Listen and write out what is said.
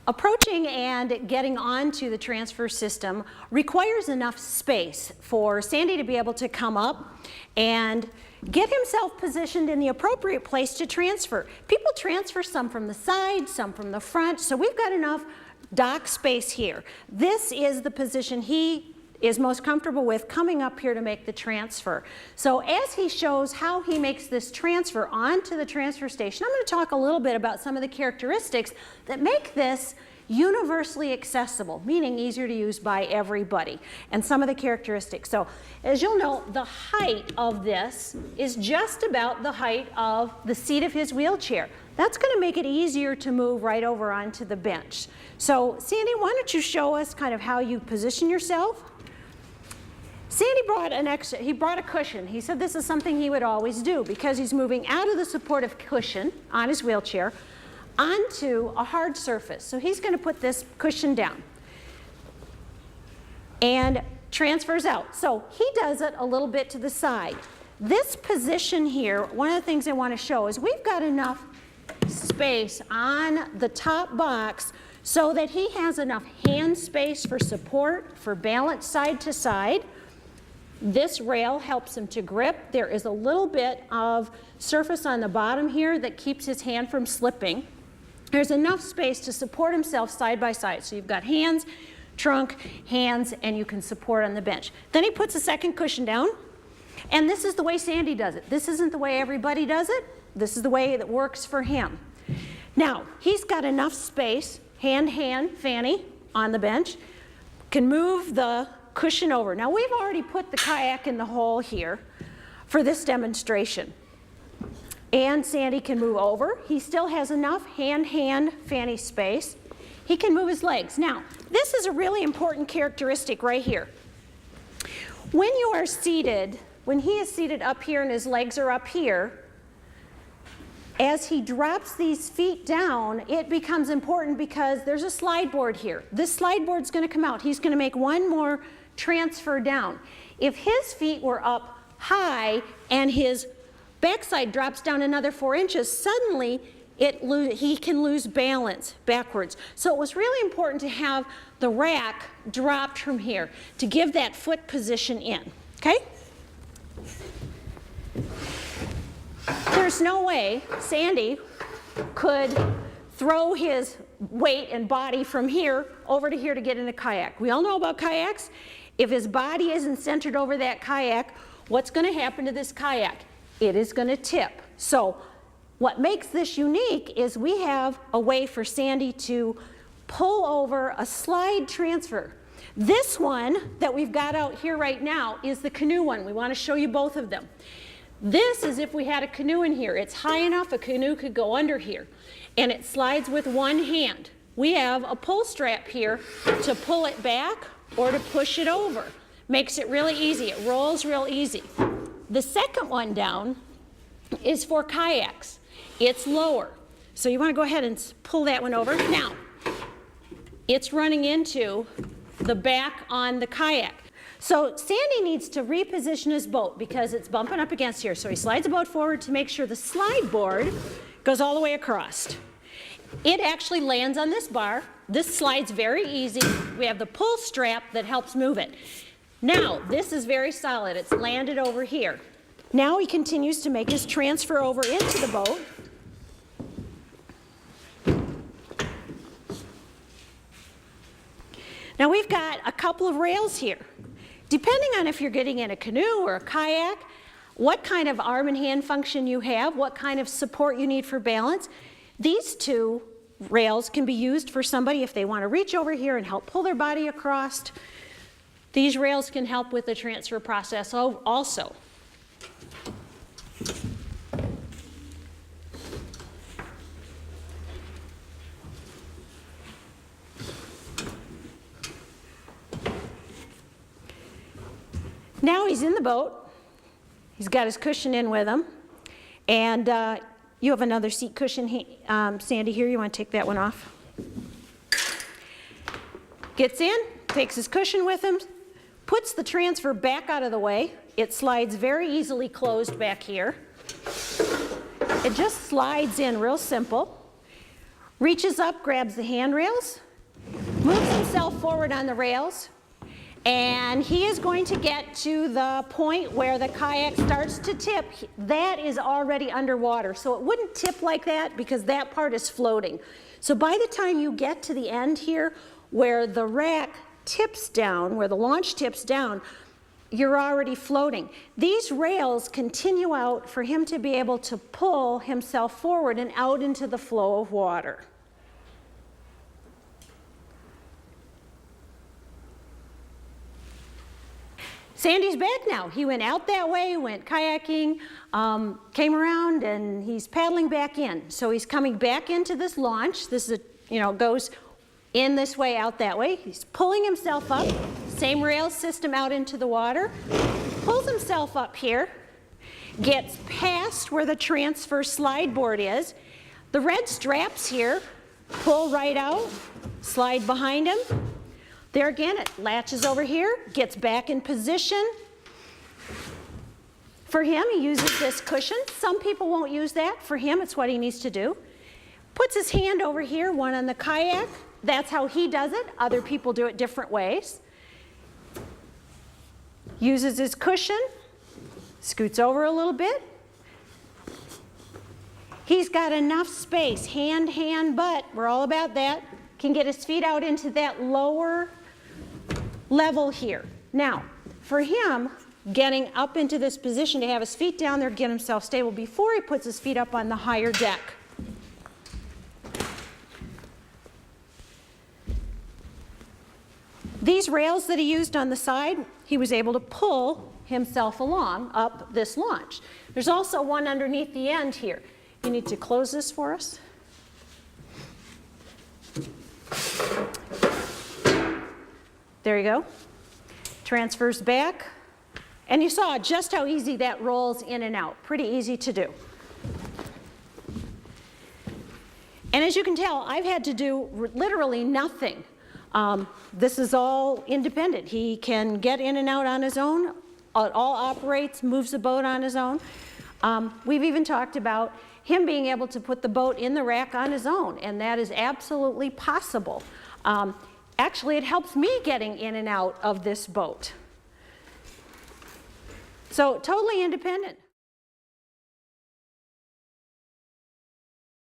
Approaching and getting onto the transfer system requires enough space for Sandy to be able to come up and get himself positioned in the appropriate place to transfer. People transfer some from the side, some from the front, so we've got enough dock space here. This is the position he is most comfortable with coming up here to make the transfer. So as he shows how he makes this transfer onto the transfer station, I'm going to talk a little bit about some of the characteristics that make this universally accessible, meaning easier to use by everybody, and some of the characteristics. So as you'll note, the height of this is just about the height of the seat of his wheelchair. That's going to make it easier to move right over onto the bench. So Sandy, why don't you show us kind of how you position yourself? Sandy brought a cushion. He said this is something he would always do because he's moving out of the supportive cushion on his wheelchair onto a hard surface. So he's going to put this cushion down and transfers out. So he does it a little bit to the side. This position here, one of the things I want to show is we've got enough space on the top box so that he has enough hand space for support, for balance side to side. This rail helps him to grip. There is a little bit of surface on the bottom here that keeps his hand from slipping. There's enough space to support himself side by side. So you've got hands, trunk, hands, and you can support on the bench. Then he puts a second cushion down, and this is the way Sandy does it. This isn't the way everybody does it. This is the way that works for him. Now, he's got enough space, hand, fanny, on the bench, can move the cushion over. Now we've already put the kayak in the hole here for this demonstration. And Sandy can move over. He still has enough hand, fanny space. He can move his legs. Now, this is a really important characteristic right here. When you are seated, when he is seated up here and his legs are up here, as he drops these feet down, it becomes important because there's a slide board here. This slide board's going to come out. He's going to make one more transfer down. If his feet were up high and his backside drops down another 4 inches, suddenly he can lose balance backwards. So it was really important to have the rack dropped from here to give that foot position in, okay? There's no way Sandy could throw his weight and body from here over to here to get in a kayak. We all know about kayaks. If his body isn't centered over that kayak, what's going to happen to this kayak? It is going to tip. So what makes this unique is we have a way for Sandy to pull over a slide transfer. This one that we've got out here right now is the canoe one. We want to show you both of them. This is if we had a canoe in here. It's high enough a canoe could go under here, and it slides with one hand. We have a pull strap here to pull it back or to push it over. Makes it really easy. It rolls real easy. The second one down is for kayaks. It's lower. So you want to go ahead and pull that one over. Now, it's running into the back on the kayak. So Sandy needs to reposition his boat because it's bumping up against here. So he slides the boat forward to make sure the slide board goes all the way across. It actually lands on this bar. This slides very easy. We have the pull strap that helps move it. Now, this is very solid. It's landed over here. Now he continues to make his transfer over into the boat. Now we've got a couple of rails here. Depending on if you're getting in a canoe or a kayak, what kind of arm and hand function you have, what kind of support you need for balance, these two rails can be used for somebody if they want to reach over here and help pull their body across. These rails can help with the transfer process also. Now he's in the boat. He's got his cushion in with him. And you have another seat cushion, Sandy, here. You want to take that one off? Gets in, takes his cushion with him, puts the transfer back out of the way. It slides very easily closed back here. It just slides in real simple. reaches up, grabs the handrails, moves himself forward on the rails, and he is going to get to the point where the kayak starts to tip. That is already underwater, so it wouldn't tip like that because that part is floating. So by the time you get to the end here, where the rack tips down, where the launch tips down, you're already floating. These rails continue out for him to be able to pull himself forward and out into the flow of water. Sandy's back now. He went out that way, went kayaking, came around, and he's paddling back in. So he's coming back into this launch. This is goes in this way, out that way. He's pulling himself up, same rail system out into the water, pulls himself up here, gets past where the transfer slide board is. The red straps here pull right out, slide behind him. There again, it latches over here, gets back in position. For him, he uses this cushion. Some people won't use that. For him, it's what he needs to do. Puts his hand over here, one on the kayak. That's how he does it. Other people do it different ways. Uses his cushion, scoots over a little bit. He's got enough space, hand, butt, we're all about that. Can get his feet out into that lower level here. Now, for him, getting up into this position to have his feet down there, get himself stable before he puts his feet up on the higher deck. These rails that he used on the side, he was able to pull himself along up this launch. There's also one underneath the end here. You need to close this for us. There you go. Transfers back. And you saw just how easy that rolls in and out. Pretty easy to do. And as you can tell, I've had to do literally nothing. This is all independent. He can get in and out on his own. It all operates, moves the boat on his own. We've even talked about him being able to put the boat in the rack on his own, and that is absolutely possible. Actually, it helps me getting in and out of this boat. So totally independent.